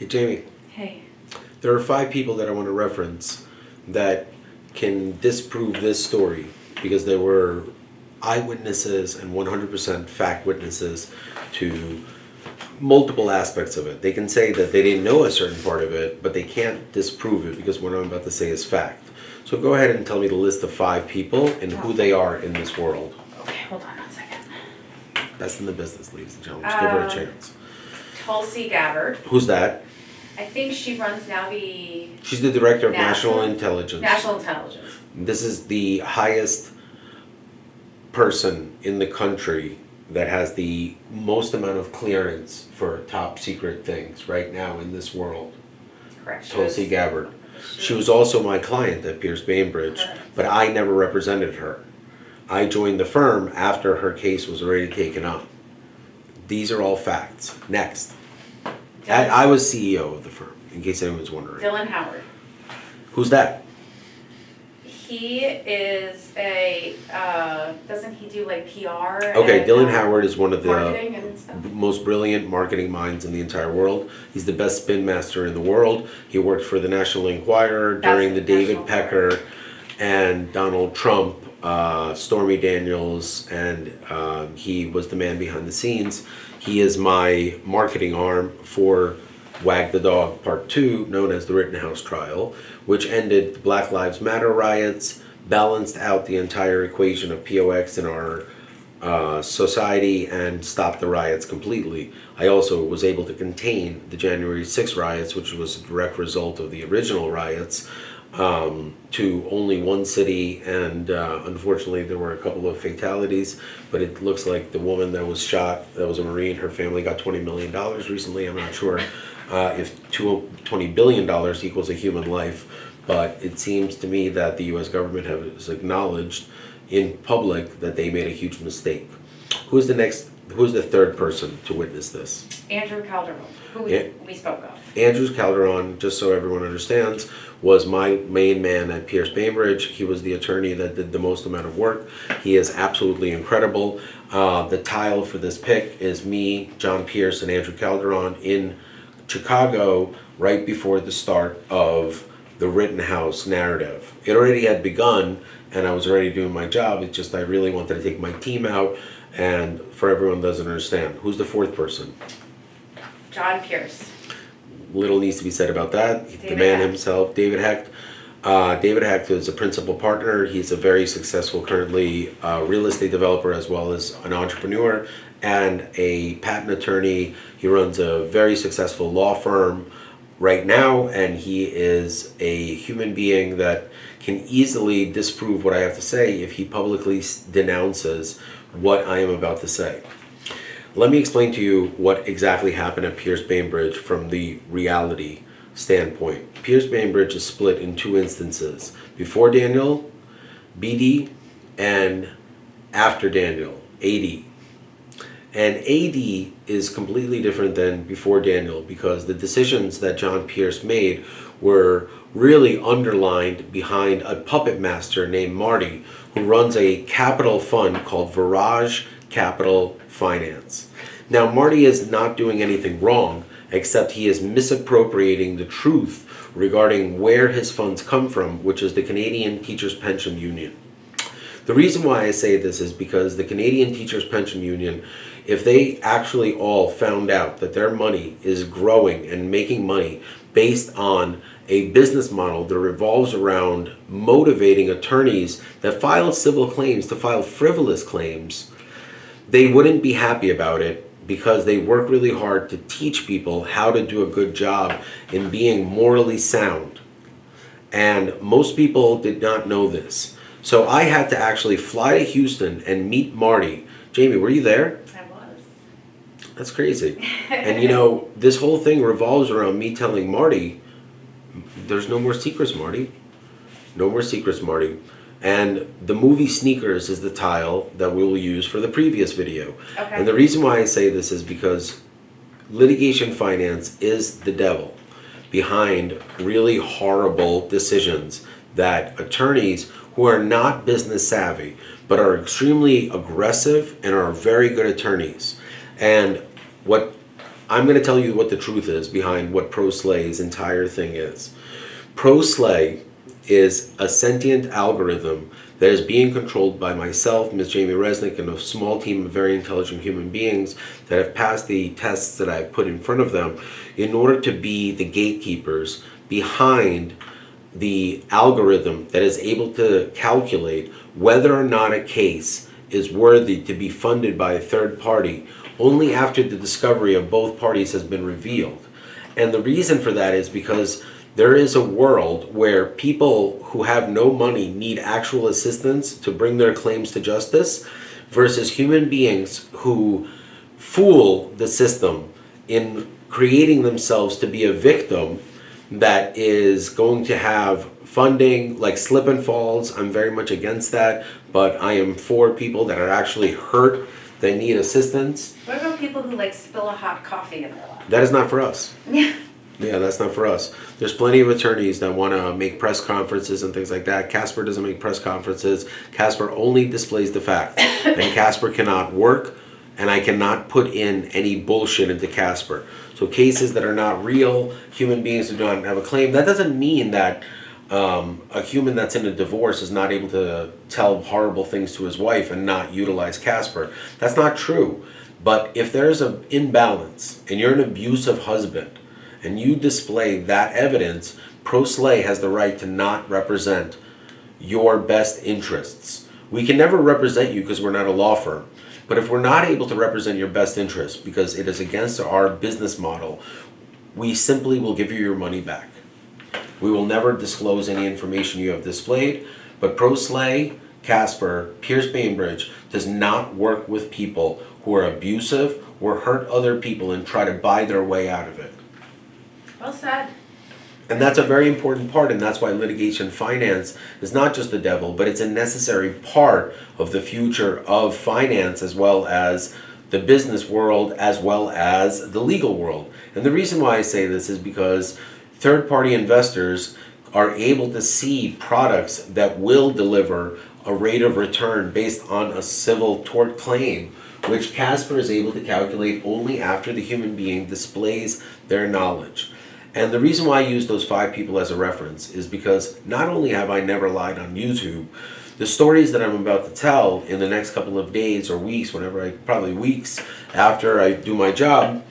Hey, Jamie, Hey. there are 5 people that I want to reference that can disprove this story because they were eyewitnesses and 100% fact witnesses to multiple aspects of it. They can say that they didn't know a certain part of it, but they can't disprove it because what I'm about to say is fact. So go ahead and tell me the list of 5 people and who they are in this world. Okay, hold on 1 second. That's in the business, ladies and gentlemen. Just give her a chance. Tulsi Gabbard. Who's that? I think she runs now the She's the director of National National Intelligence. National Intelligence. This is the highest person in the country that has the most amount of clearance for top secret things right now in this world. Correct. Tulsi Gabbard. She was also my client at Pierce Bainbridge, but I never represented her. I joined the firm after her case was already taken up. These are all facts. Next. I was CEO of the firm, in case anyone's wondering. Dylan Howard. Who's that? He is a, doesn't he do like PR? Okay, and, Dylan Howard is one of the marketing and stuff? most brilliant marketing minds in the entire world. He's the best spin master in the world. He worked for the National Enquirer during the David National Pecker and Donald Trump, Stormy Daniels, and he was the man behind the scenes. He is my marketing arm for Wag the Dog Part 2, known as the Rittenhouse Trial, which ended the Black Lives Matter riots, balanced out the entire equation of POX in our society, and stopped the riots completely. I also was able to contain the January 6 riots, which was a direct result of the original riots, to only one city, and unfortunately there were a couple of fatalities, but it looks like the woman that was shot, that was a Marine, her family got $20 million recently. I'm not sure if $20 billion equals a human life, but it seems to me that the US government has acknowledged in public that they made a huge mistake. Who's the third person to witness this? Andrew Calderon, who we spoke of. Andrew Calderon, just so everyone understands, was my main man at Pierce Bainbridge. He was the attorney that did the most amount of work. He is absolutely incredible. The tile for this pic is me, John Pierce, and Andrew Calderon in Chicago right before the start of the Rittenhouse narrative. It already had begun, and I was already doing my job. It's just I really wanted to take my team out, and for everyone that doesn't understand, who's the fourth person? John Pierce. Little needs to be said about that. The David man Hecht. himself, David Hecht. David Hecht is a principal partner. He's a very successful, currently real estate developer, as well as an entrepreneur and a patent attorney. He runs a very successful law firm right now, and he is a human being that can easily disprove what I have to say if he publicly denounces what I am about to say. Let me explain to you what exactly happened at Pierce Bainbridge from the reality standpoint. Pierce Bainbridge is split in 2 instances: before Daniel, BD, and after Daniel, AD. And AD is completely different than before Daniel because the decisions that John Pierce made were really underlined behind a puppet master named Marty, who runs a capital fund called Virage Capital Finance. Now, Marty is not doing anything wrong, except he is misappropriating the truth regarding where his funds come from, which is the Canadian Teachers Pension Union. The reason why I say this is because the Canadian Teachers Pension Union, if they actually all found out that their money is growing and making money based on a business model that revolves around motivating attorneys that file civil claims to file frivolous claims, they wouldn't be happy about it because they work really hard to teach people how to do a good job in being morally sound. And most people did not know this. So I had to actually fly to Houston and meet Marty. Jamie, were you there? I was. That's crazy. And you know, this whole thing revolves around me telling Marty, there's no more secrets, Marty. No more secrets, Marty. And the movie Sneakers is the tile that we will use for the previous video. Okay. And the reason why I say this is because litigation finance is the devil behind really horrible decisions that attorneys who are not business savvy but are extremely aggressive and are very good attorneys. And what I'm going to tell you what the truth is behind what ProSlay's entire thing is. ProSlay is a sentient algorithm that is being controlled by myself, Ms. Jamie Resnick, and a small team of very intelligent human beings that have passed the tests that I've put in front of them in order to be the gatekeepers behind the algorithm that is able to calculate whether or not a case is worthy to be funded by a third party only after the discovery of both parties has been revealed. And the reason for that is because there is a world where people who have no money need actual assistance to bring their claims to justice versus human beings who fool the system in creating themselves to be a victim that is going to have funding like slip and falls. I'm very much against that, but I am for people that are actually hurt, that need assistance. What about people who like spill a hot coffee in their lap? That is not for us. Yeah. Yeah, that's not for us. There's plenty of attorneys that want to make press conferences and things like that. Casper doesn't make press conferences. Casper only displays the facts. And Casper cannot work, and I cannot put in any bullshit into Casper. So cases that are not real, human beings who don't have a claim, that doesn't mean that a human that's in a divorce is not able to tell horrible things to his wife and not utilize Casper. That's not true. But if there's an imbalance and you're an abusive husband, and you display that evidence, ProSlay has the right to not represent your best interests. We can never represent you because we're not a law firm. But if we're not able to represent your best interests because it is against our business model, we simply will give you your money back. We will never disclose any information you have displayed, but ProSlay, Casper, Pierce Bainbridge does not work with people who are abusive or hurt other people and try to buy their way out of it. Well said. And that's a very important part, and that's why litigation finance is not just the devil, but it's a necessary part of the future of finance as well as the business world as well as the legal world. And the reason why I say this is because third-party investors are able to see products that will deliver a rate of return based on a civil tort claim, which Casper is able to calculate only after the human being displays their knowledge. And the reason why I use those 5 people as a reference is because not only have I never lied on YouTube, the stories that I'm about to tell in the next couple of days or weeks, probably weeks after I do my job.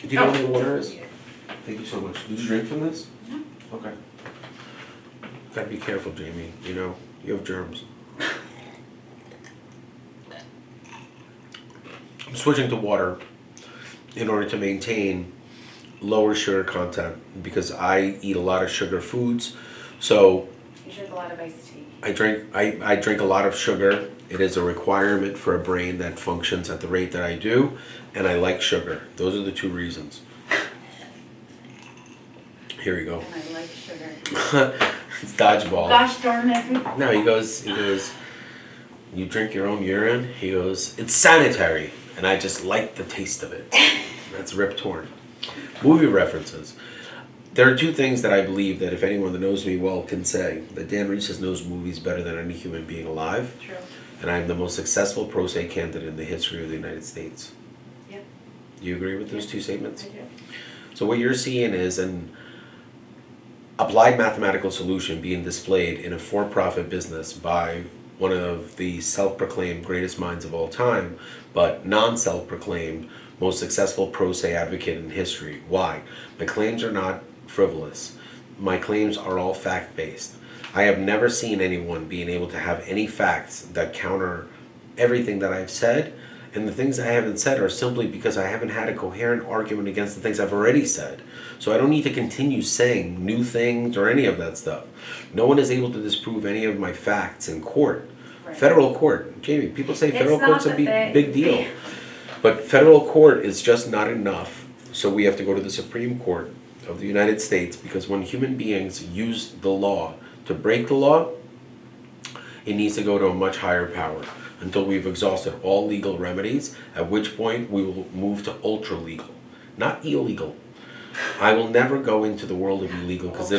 Do you know what the water is? Thank you so much. Did you drink from this? No. Okay. Gotta be careful, Jamie. You know, you have germs. I'm switching to water in order to maintain lower sugar content because I eat a lot of sugar foods. So You drink a lot of iced tea. I drink a lot of sugar. It is a requirement for a brain that functions at the rate that I do, and I like sugar. Those are the 2 reasons. Here we go. And I like sugar. It's dodgeball. Gosh darn it. No, he goes, you drink your own urine? He goes, it's sanitary, and I just like the taste of it. That's Rip Torn. Movie references. There are 2 things that I believe that if anyone that knows me well can say, that Dan Reeses knows movies better than any human being alive, True. and I'm the most successful pro se candidate in the history of the United States. Yeah. Do you agree with those 2 statements? I do. So what you're seeing is an applied mathematical solution being displayed in a for-profit business by one of the self-proclaimed greatest minds of all time, but non-self-proclaimed most successful pro se advocate in history. Why? My claims are not frivolous. My claims are all fact-based. I have never seen anyone being able to have any facts that counter everything that I've said, and the things I haven't said are simply because I haven't had a coherent argument against the things I've already said. So I don't need to continue saying new things or any of that stuff. No one is able to disprove any of my facts in court. Right. Federal court. Jamie, people say federal It's court's not a that big deal. But federal court is just not enough. So we have to go to the Supreme Court of the United States because when human beings use the law to break the law, it needs to go to a much higher power until we've exhausted all legal remedies, at which point we will move to ultra legal, not illegal. I will never go into the world of illegal because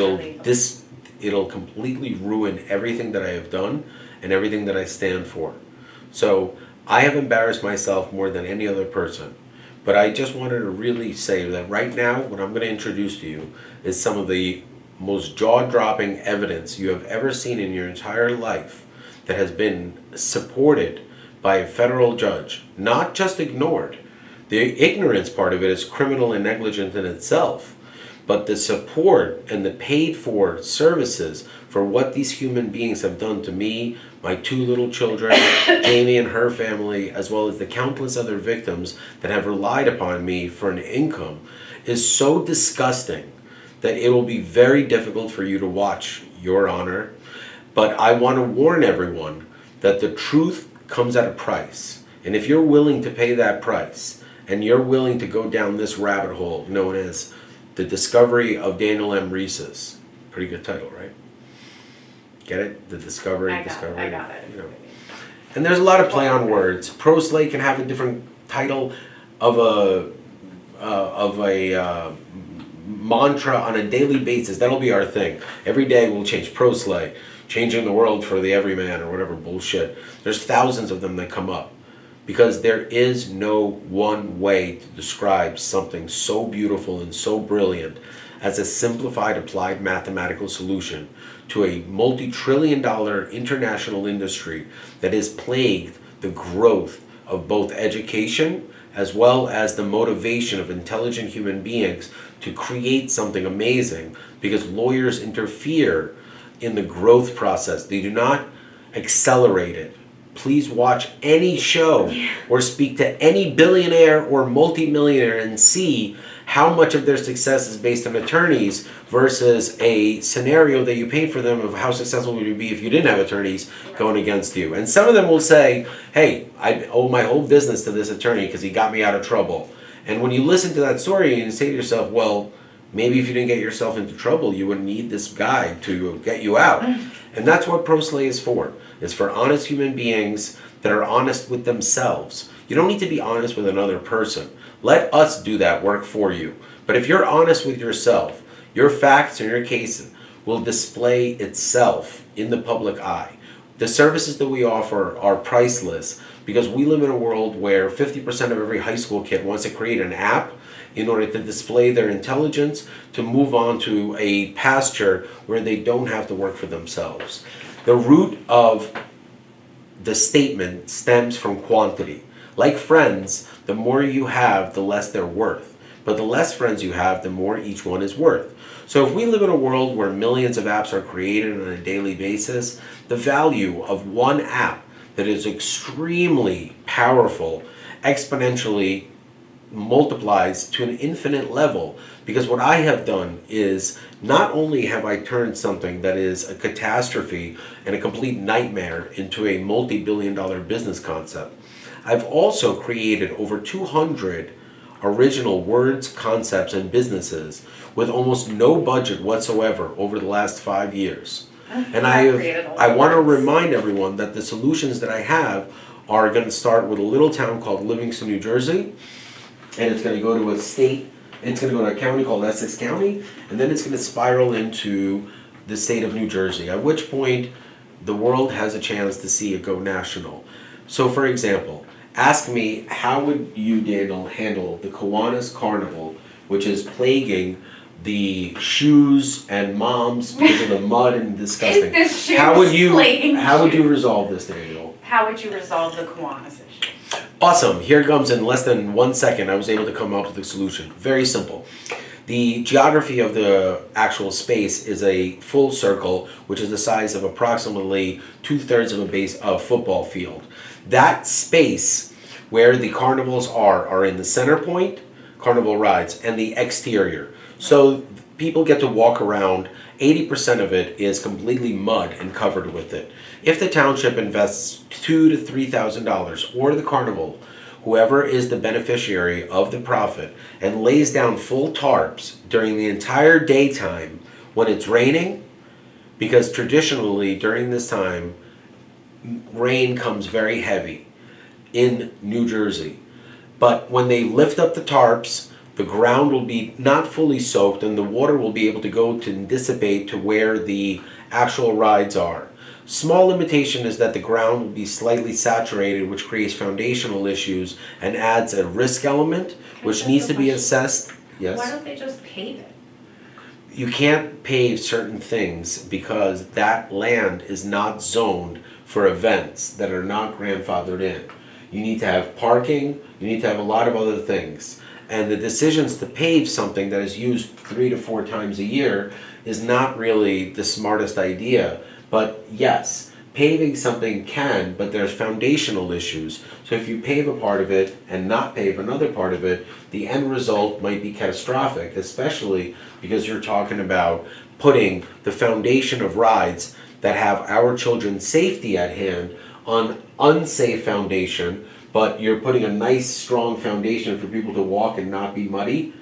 it'll completely ruin everything that I have done and everything that I stand for. So I have embarrassed myself more than any other person But I just wanted to really say that right now, what I'm going to introduce to you is some of the most jaw-dropping evidence you have ever seen in your entire life that has been supported by a federal judge, not just ignored. The ignorance part of it is criminal and negligent in itself, but the support and the paid for services for what these human beings have done to me, my two little children, Jamie and her family, as well as the countless other victims that have relied upon me for an income, is so disgusting that it will be very difficult for you to watch, Your Honor. But I want to warn everyone that the truth comes at a price. And if you're willing to pay that price, and you're willing to go down this rabbit hole known as The Discovery of Daniel M. Reeses. Pretty good title, right? Get it? The Discovery. I got it. You know. And there's a lot of play on words. Pro Slay can have a different title of a mantra on a daily basis. That'll be our thing. Every day we'll change Pro Slay, changing the world for the everyman or whatever bullshit. There's thousands of them that come up. Because there is no one way to describe something so beautiful and so brilliant as a simplified applied mathematical solution to a multi-trillion-dollar international industry that has plagued the growth of both education as well as the motivation of intelligent human beings to create something amazing, because lawyers interfere in the growth process. They do not accelerate it. Please watch any show or speak to any billionaire or multimillionaire and see how much of their success is based on attorneys versus a scenario that you paint for them of how successful would you be if you didn't have attorneys going against you. And some of them will say, hey, I owe my whole business to this attorney because he got me out of trouble. And when you listen to that story, you say to yourself, well, maybe if you didn't get yourself into trouble, you wouldn't need this guy to get you out. And that's what Pro Slay is for. It's for honest human beings that are honest with themselves. You don't need to be honest with another person. Let us do that work for you. But if you're honest with yourself, your facts and your case will display itself in the public eye. The services that we offer are priceless because we live in a world where 50% of every high school kid wants to create an app in order to display their intelligence, to move on to a pasture where they don't have to work for themselves. The root of the statement stems from quantity. Like friends, the more you have, the less they're worth. But the less friends you have, the more each one is worth. So if we live in a world where millions of apps are created on a daily basis, the value of one app that is extremely powerful exponentially multiplies to an infinite level, because what I have done is not only have I turned something that is a catastrophe and a complete nightmare into a multi-billion-dollar business concept, I've also created over 200 original words, concepts, and businesses with almost no budget whatsoever over the last 5 years. And I want to remind everyone that the solutions that I have are going to start with a little town called Livingston, New Jersey, and it's going to go to a state, and it's going to go to a county called Essex County, and then it's going to spiral into the state of New Jersey, at which point the world has a chance to see it go national. So for example, ask me, how would you, Daniel, handle the Kiwanis Carnival, which is plaguing the shoes and moms because of the mud and disgusting. The shoes How would you shoes. resolve this, Daniel? How would you resolve the Kiwanis issue? Awesome. Here it comes. In less than 1 second, I was able to come up with a solution. Very simple. The geography of the actual space is a full circle, which is the size of approximately 2/3 of a base of football field. That space where the carnivals are in the center point, carnival rides, and the exterior. So people get to walk around. 80% of it is completely mud and covered with it. If the township invests $2,000 to $3,000, or the carnival, whoever is the beneficiary of the profit, and lays down full tarps during the entire daytime when it's raining, because traditionally during this time, rain comes very heavy in New Jersey. But when they lift up the tarps, the ground will be not fully soaked and the water will be able to go to dissipate to where the actual rides are. Small limitation is that the ground will be slightly saturated, which creates foundational issues and adds a risk element, which ask needs a to be question? assessed. Why Yes. don't they just pave it? You can't pave certain things because that land is not zoned for events that are not grandfathered in. You need to have parking, you need to have a lot of other things. And the decisions to pave something that is used 3 to 4 times a year is not really the smartest idea. But yes, paving something can, but there's foundational issues. So if you pave a part of it and not pave another part of it, the end result might be catastrophic, especially because you're talking about putting the foundation of rides that have our children's safety at hand on unsafe foundation, but you're putting a nice strong foundation for people to walk and not be muddy.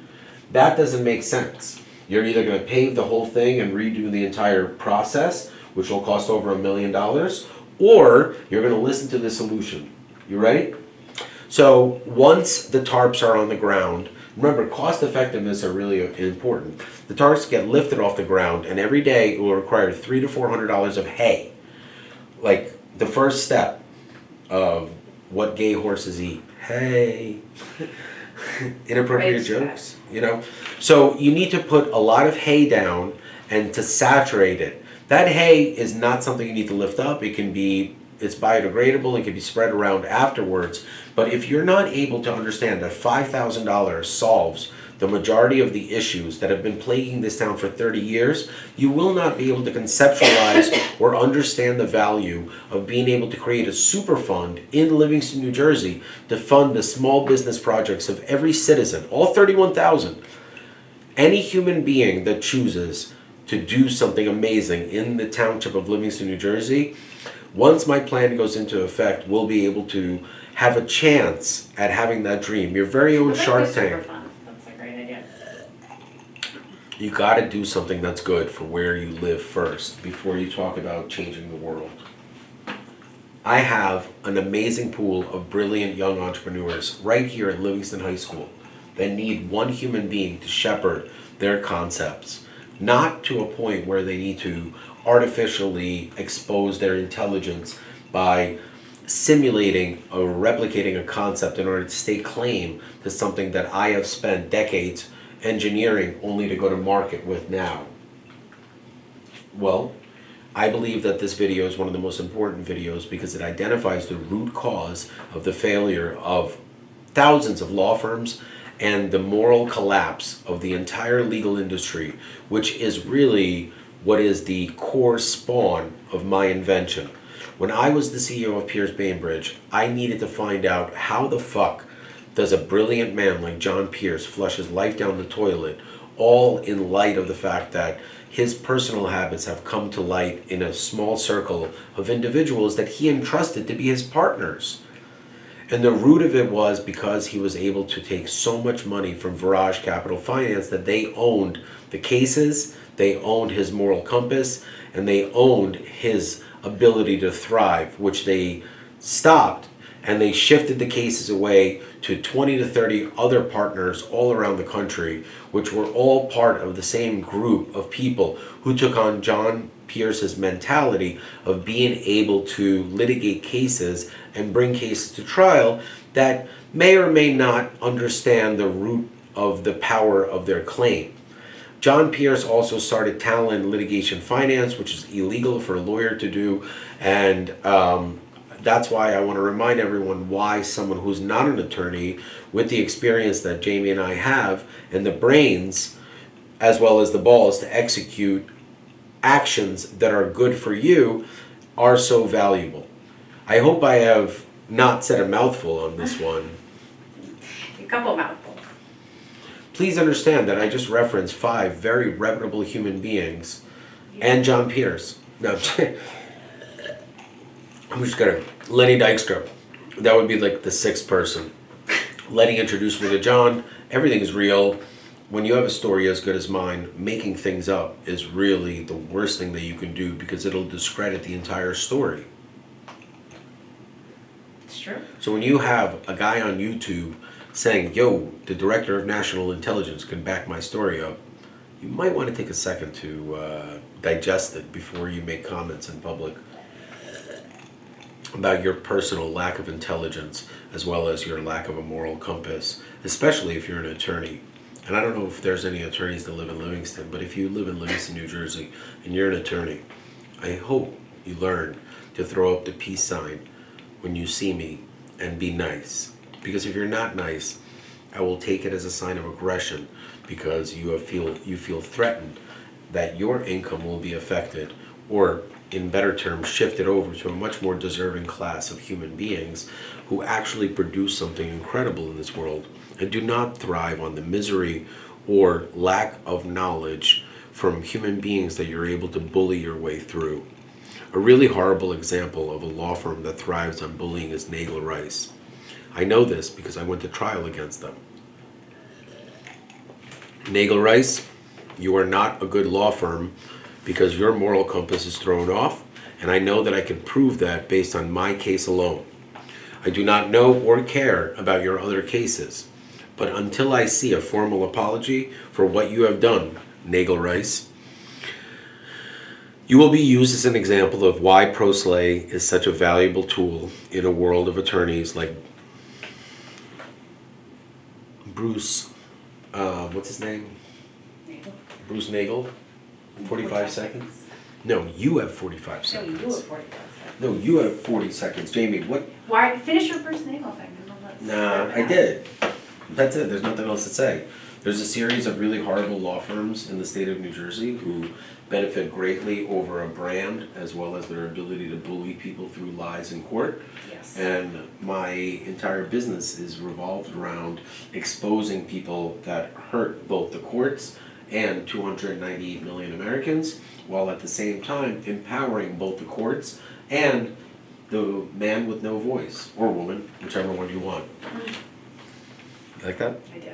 That doesn't make sense. You're either going to pave the whole thing and redo the entire process, which will cost over $1 million, or you're going to listen to the solution. You ready? So once the tarps are on the ground, remember, cost effectiveness are really important. The tarps get lifted off the ground, and every day it will require $300 to $400 of hay. Like the first step of what gay horses eat. Hay. Inappropriate Right. jokes, you know? So you need to put a lot of hay down and to saturate it. That hay is not something you need to lift up. It's biodegradable, it can be spread around afterwards. But if you're not able to understand that $5,000 solves the majority of the issues that have been plaguing this town for 30 years, you will not be able to conceptualize or understand the value of being able to create a super fund in Livingston, New Jersey to fund the small business projects of every citizen, all 31,000. Any human being that chooses to do something amazing in the township of Livingston, New Jersey, once my plan goes into effect, will be able to have a chance at having that dream. Your very own I like Shark the super Tank. fun. That's a great idea. You gotta do something that's good for where you live first before you talk about changing the world. I have an amazing pool of brilliant young entrepreneurs right here at Livingston High School that need one human being to shepherd their concepts, not to a point where they need to artificially expose their intelligence by simulating or replicating a concept in order to stake claim to something that I have spent decades engineering only to go to market with now. Well, I believe that this video is one of the most important videos because it identifies the root cause of the failure of thousands of law firms and the moral collapse of the entire legal industry, which is really what is the core spawn of my invention. When I was the CEO of Pierce Bainbridge, I needed to find out how the fuck does a brilliant man like John Pierce flush his life down the toilet, all in light of the fact that his personal habits have come to light in a small circle of individuals that he entrusted to be his partners. And the root of it was because he was able to take so much money from Virage Capital Finance that they owned the cases, they owned his moral compass, and they owned his ability to thrive, which they stopped, and they shifted the cases away to 20 to 30 other partners all around the country, which were all part of the same group of people who took on John Pierce's mentality of being able to litigate cases and bring cases to trial that may or may not understand the root of the power of their claim. John Pierce also started Talon Litigation Finance, which is illegal for a lawyer to do, and that's why I want to remind everyone why someone who's not an attorney, with the experience that Jamie and I have, and the brains, as well as the balls to execute actions that are good for you, are so valuable. I hope I have not said a mouthful on this one. A couple mouthfuls. Please understand that I just referenced 5 very reputable human beings and John Pierce. No, I'm just gonna, Lenny Dykstra. That would be like the 6th person. Lenny introduced me to John. Everything is real. When you have a story as good as mine, making things up is really the worst thing that you can do because it'll discredit the entire story. It's true. So when you have a guy on YouTube saying, yo, the director of national intelligence can back my story up, you might want to take a second to digest it before you make comments in public. about your personal lack of intelligence as well as your lack of a moral compass, especially if you're an attorney. And I don't know if there's any attorneys that live in Livingston, but if you live in Livingston, New Jersey, and you're an attorney, I hope you learn to throw up the peace sign when you see me and be nice. Because if you're not nice, I will take it as a sign of aggression because you feel threatened that your income will be affected, or in better terms, shifted over to a much more deserving class of human beings who actually produce something incredible in this world and do not thrive on the misery or lack of knowledge from human beings that you're able to bully your way through. A really horrible example of a law firm that thrives on bullying is Nagel Rice. I know this because I went to trial against them. Nagel Rice, you are not a good law firm because your moral compass is thrown off, and I know that I can prove that based on my case alone. I do not know or care about your other cases, but until I see a formal apology for what you have done, Nagel Rice, you will be used as an example of why pro se is such a valuable tool in a world of attorneys like Bruce, what's his name? Nagel. Bruce Nagel? 45 seconds? No, you have 45 No, seconds. you were 45 seconds. No, you have 40 seconds. Jamie, what? Why, finish your Bruce Nagel thing, and then let's. Nah, I did. That's it. There's nothing else to say. There's a series of really horrible law firms in the state of New Jersey who benefit greatly over a brand as well as their ability to bully people through lies in court. Yes. And my entire business is revolved around exposing people that hurt both the courts and 298 million Americans, while at the same time empowering both the courts and the man with no voice, or woman, whichever one you want. You like that? I do.